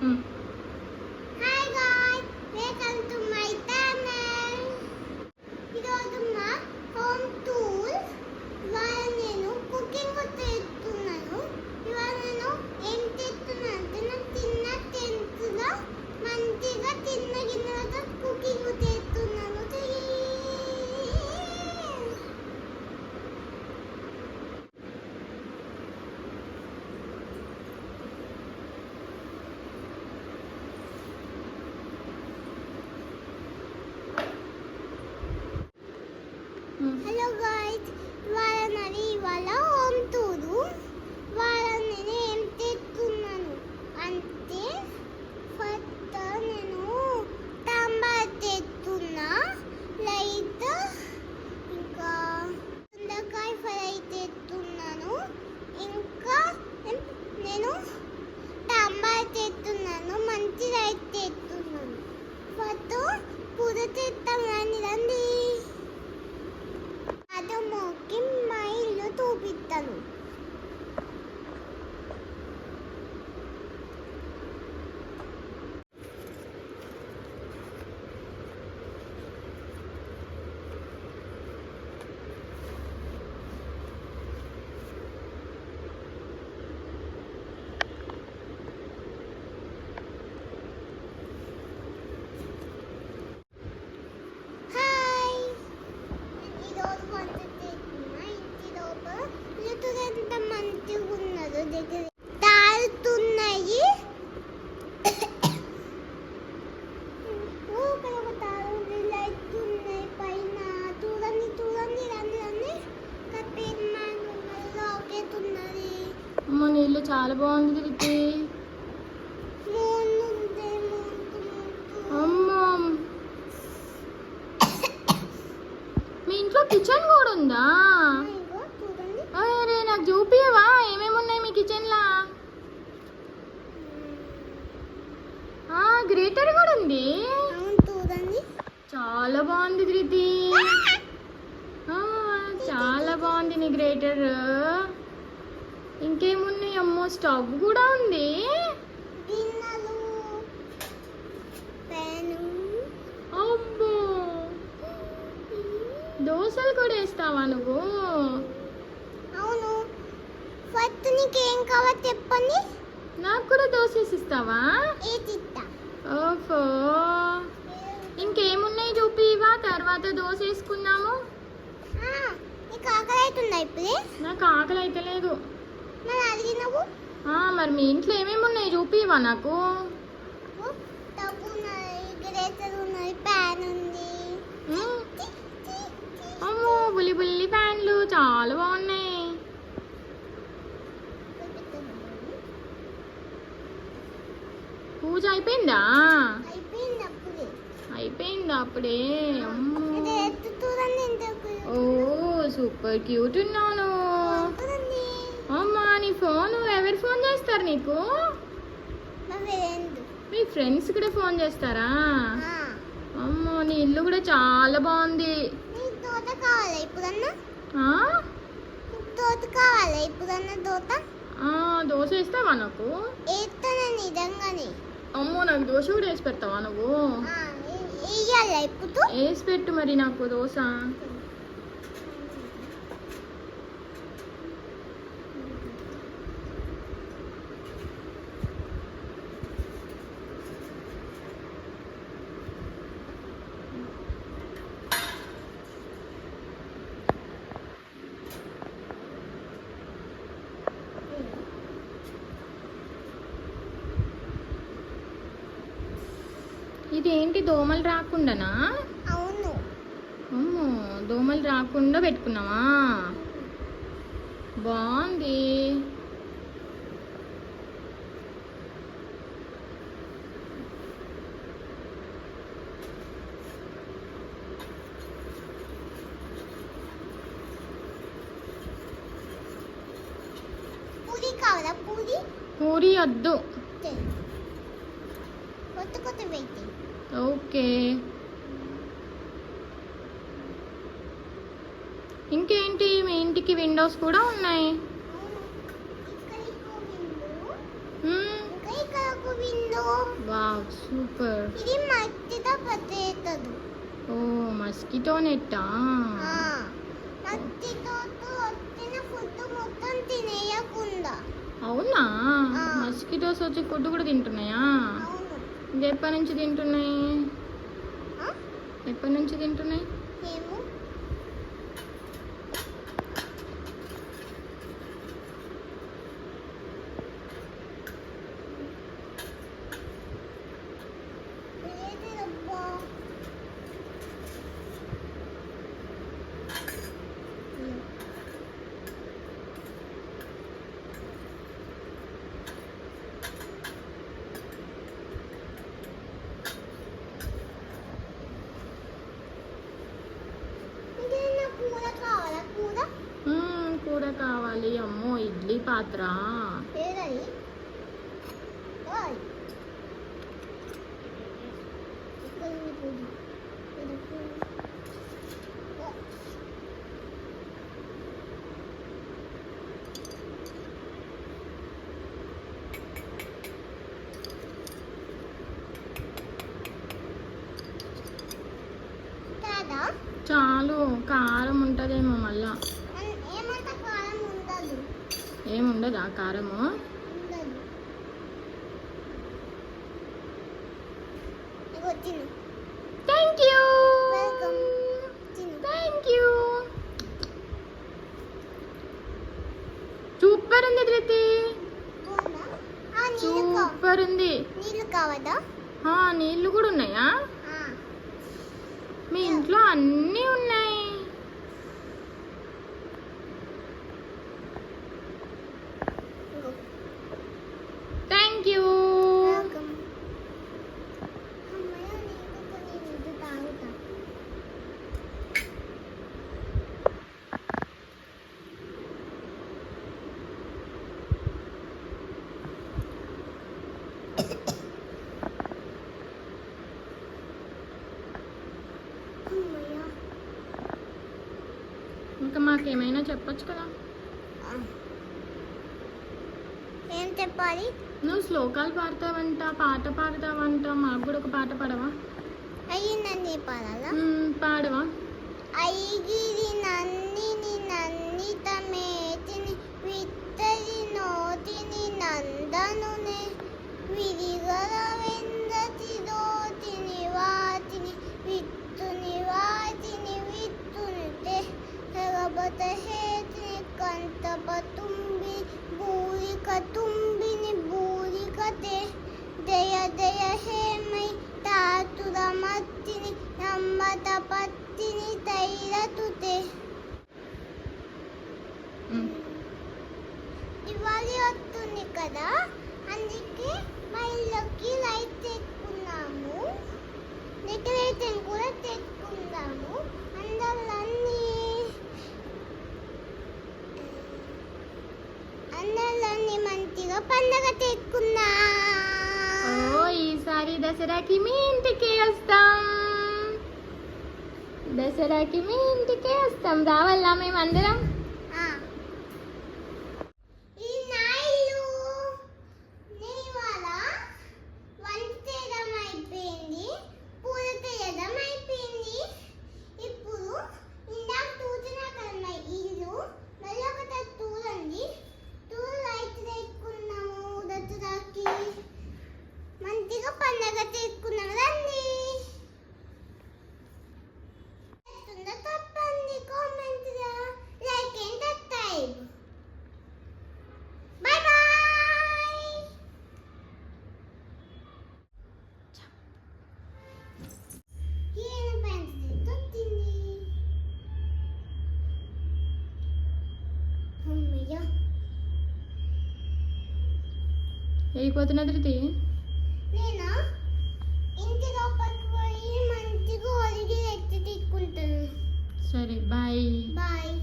Hi guys, welcome to my channel. ఈరోజు మా home tours. ఇవాళ నేను కుకింగ్ చేస్తున్నాను. ఇవాళ నేను ఏం చేస్తున్నాను అంటే నేను చిన్న టెన్త్లో మంచిగా చిన్న గిన్నెలతో కుకింగ్ చేస్తున్నాను. హలో గాయ్స్, ఇవాళ హోమ్ టూరు. ఇవాళ నేను ఏం చేస్తున్నాను అంటే ఫస్ట్ నేను సాంబార్ చేస్తున్నా, లైట్ ఇంకా దొండకాయ ఫ్రై చేస్తున్నాను, ఇంకా నేను సాంబార్ చేస్తున్నాను, మంచి రైస్ చేస్తున్నాను. ఫస్ట్ కూర చేస్తాం రండి. అదమ్మకి మా ఇల్లు చూపిస్తాను. తారుతున్నాయి. పైన చూడండి చూడండి, రండి రండి. లాకెతున్నది. అమ్మ నీళ్ళు చాలా బాగుంది రితి. అమ్మా మీ ఇంట్లో కిచెన్ కూడా ఉందా? అరే నాకు చూపియవా ఏమేమి ఉన్నాయి మీ కిచెన్లా? గ్రేటర్ కూడా ఉంది. చాలా బాగుంది ధృతి, చాలా బాగుంది నీ గ్రేటర్. ఇంకేమున్నాయి? అమ్మో స్టవ్ కూడా ఉంది. అబ్బో దోశలు కూడా వేస్తావా నువ్వు? అవును. ఫస్ట్ నీకేం కావాలి చెప్పండి. నాకు కూడా దోశ వేసిస్తావా? ఓహో, ఇంకేమున్నాయి చూపివా, తర్వాత దోశ వేసుకుందాము. నీకు ఆకలి అవుతుందా ఇప్పుడే? నాకు ఆకలి అయితే లేదు. మరి అడిగినావు. మరి మీ ఇంట్లో ఏమేమి ఉన్నాయి చూపివా నాకు? టబ్ ఉన్నాయి, గ్రేటర్ ఉన్నాయి, ప్యాన్ ఉంది. అమ్మో బుల్లి బుల్లి ప్యాన్లు చాలా బాగున్నాయి. పూజ అయిపోయిందా? అయిపోయిందా అప్పుడే? ఓ సూపర్ క్యూట్ ఉన్నాను. అమ్మా నీ ఫోన్ ఎవరు ఫోన్ చేస్తారు నీకు? మీ ఫ్రెండ్స్ కూడా ఫోన్ చేస్తారా? అమ్మో నీ ఇల్లు కూడా చాలా బాగుంది. దోశ వేస్తావా నాకు? అమ్మో నాకు దోశ కూడా వేసి పెడతావా నువ్వు? వేసి పెట్టు మరి నాకు దోశ. ఇదేంటి దోమలు రాకుండానా? అవును. అమ్మో దోమలు రాకుండా పెట్టుకున్నావా? బాగుంది. పూరి కావాలా? పూరి వద్దు. కొత్త వెయిటింగ్. ఓకే, ఇంకేంటి మీ ఇంటికి విండోస్ కూడా ఉన్నాయి. Window wow super. ఇది మట్టితో పట్టేయదు. ఓ మస్కిటో నెట్టా? మట్టితో వచ్చిన ఫుడ్ మొత్తం తినేయకుండా. అవునా? మస్కిటోస్ వచ్చి ఫుడ్ కూడా తింటున్నాయా? అవును. ఇది ఎప్పటి నుంచి తింటున్నాయి? ఎప్పటి నుంచి తింటున్నాయి? ఏమో. కూర కావాలి. అమ్మో ఇడ్లీ పాత్ర. చాలు, కారం ఉంటుందేమో మళ్ళా. ఏముండదా కారము? Thank you. Thank you. Super ఉంది ధృతి, సూపర్ ఉంది. నీళ్ళు కావదా? నీళ్ళు కూడా ఉన్నాయా? మీ ఇంట్లో అన్నీ ఉన్నాయి. Thank you. ఇంకా మాకేమైనా చెప్పొచ్చు కదా. ఏం చెప్పాలి? నువ్వు శ్లోకాలు పాడతావంట, పాట పాడతావంట. మాకు కూడా ఒక పాట పాడవా? అయ్యిందని పాడాలా? పాడవా? ఐగిరి నన్నిని నన్నితమేతిని విత్తరి నోతిని నందనునే విరిగల వెందతి దోతిని వాతిని విత్తుని వాతిని విత్తునితే హెగబత హేతిని కంతపతుంబి బూరిక తుంబిని బూరికతే దయ దయ హేమై తాతుర మత్తిని నమ్మత పత్తిని తైరతుతే. దివాళీ వస్తుంది కదా, అందుకే మా ఇల్లుకి లైట్ తెచ్చుకున్నాము. డెకరేషన్ కూడా తెచ్చుకున్నాము. అందరిలోని మంచిగా పండగ తెచ్చుకున్నా. ఈసారి దసరాకి మీ ఇంటికే వస్తాం. దసరాకి మీ ఇంటికే వస్తాం. రావాలా మేమందరం? మంచిగా పండగ చేసుకున్నాం రండి. తప్పండి comment like and subscribe. Bye boy. ఏం పెంచింది తొట్టింది. అమ్మయ్య వెళ్ళిపోతున్నా ధృతి. నేనా ఇంటి లోపలికి పోయి మంచిగా ఒలిగి ఎత్తి తీసుకుంటాను. సరే బాయ్. బాయ్.